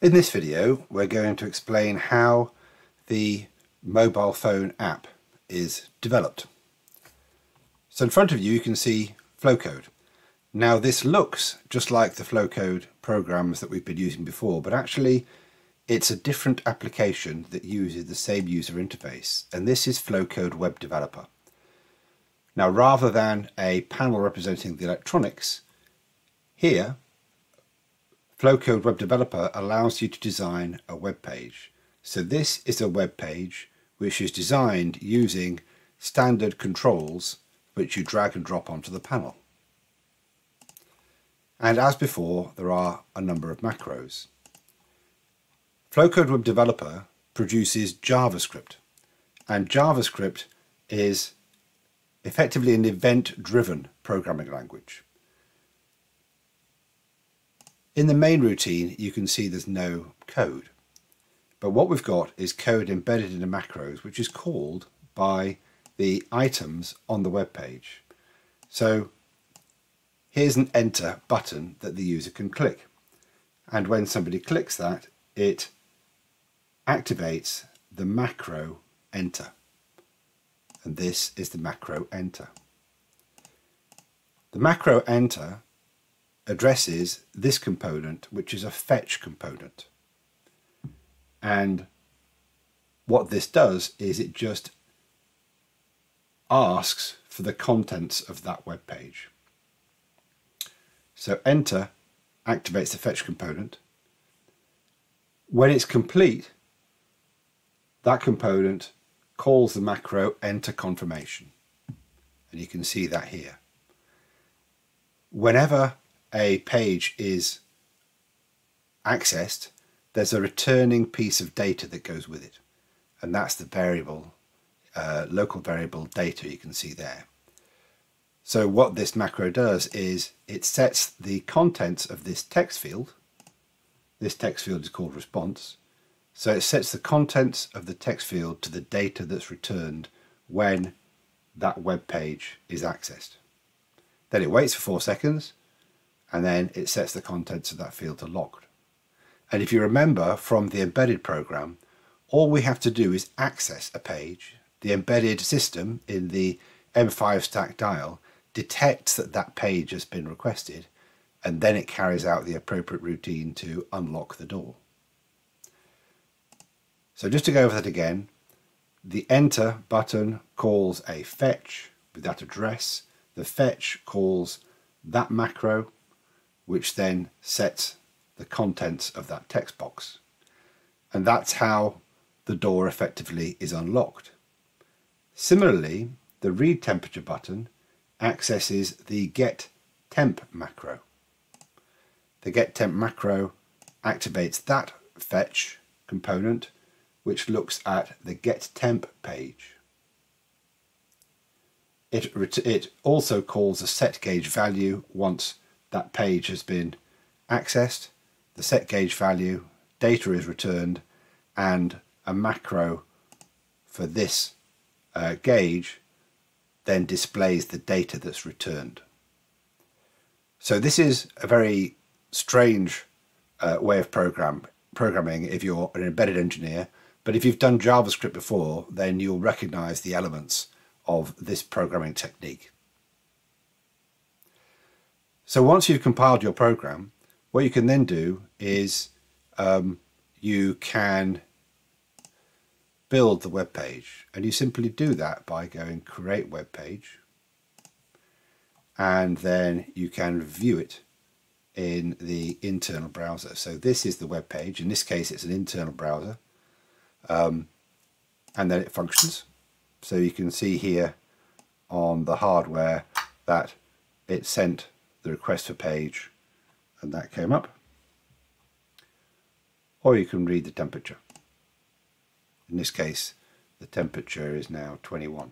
In this video, we're going to explain how the mobile phone app is developed. So in front of you, you can see Flowcode. Now this looks just like the Flowcode programs that we've been using before, but actually it's a different application that uses the same user interface, and this is Flowcode Web Developer. Now rather than a panel representing the electronics, here Flowcode Web Developer allows you to design a web page. So this is a web page which is designed using standard controls which you drag and drop onto the panel. And as before, there are a number of macros. Flowcode Web Developer produces JavaScript, and JavaScript is effectively an event-driven programming language. In the main routine, you can see there's no code. But what we've got is code embedded in the macros, which is called by the items on the web page. So here's an enter button that the user can click. And when somebody clicks that, it activates the macro enter. And this is the macro enter. The macro enter addresses this component, which is a fetch component. And what this does is it just asks for the contents of that web page. So enter activates the fetch component. When it's complete, that component calls the macro enter confirmation. And you can see that here. Whenever a page is accessed, there's a returning piece of data that goes with it, and that's the variable, local variable data you can see there. So what this macro does is it sets the contents of this text field. This text field is called response. So it sets the contents of the text field to the data that's returned when that web page is accessed. Then it waits for 4 seconds, and then it sets the contents of that field to locked. And if you remember from the embedded program, all we have to do is access a page. The embedded system in the M5 stack dial detects that that page has been requested, and then it carries out the appropriate routine to unlock the door. So just to go over that again, the enter button calls a fetch with that address. The fetch calls that macro, which then sets the contents of that text box. And that's how the door effectively is unlocked. Similarly, the read temperature button accesses the get temp macro. The get temp macro activates that fetch component, which looks at the get temp page. It also calls a set gauge value once that page has been accessed. The set gauge value, data is returned, and a macro for this gauge then displays the data that's returned. So this is a very strange way of programming if you're an embedded engineer, but if you've done JavaScript before, then you'll recognize the elements of this programming technique. So once you've compiled your program, what you can then do is you can build the web page, and you simply do that by going create web page, and then you can view it in the internal browser. So this is the web page. In this case, it's an internal browser, and then it functions. So you can see here on the hardware that it sent the request for page, and that came up. Or you can read the temperature. In this case, the temperature is now 21.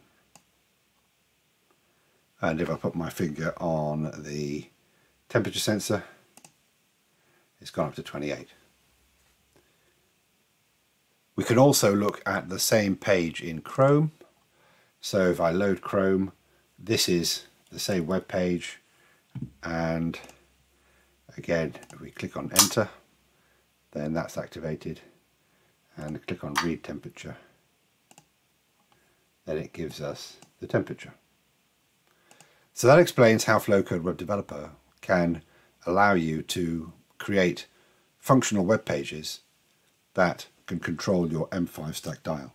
And if I put my finger on the temperature sensor, it's gone up to 28. We can also look at the same page in Chrome. So if I load Chrome, this is the same web page, and again, if we click on enter, then that's activated, and click on read temperature, then it gives us the temperature. So that explains how Flowcode Web Developer can allow you to create functional web pages that can control your M5 stack dial.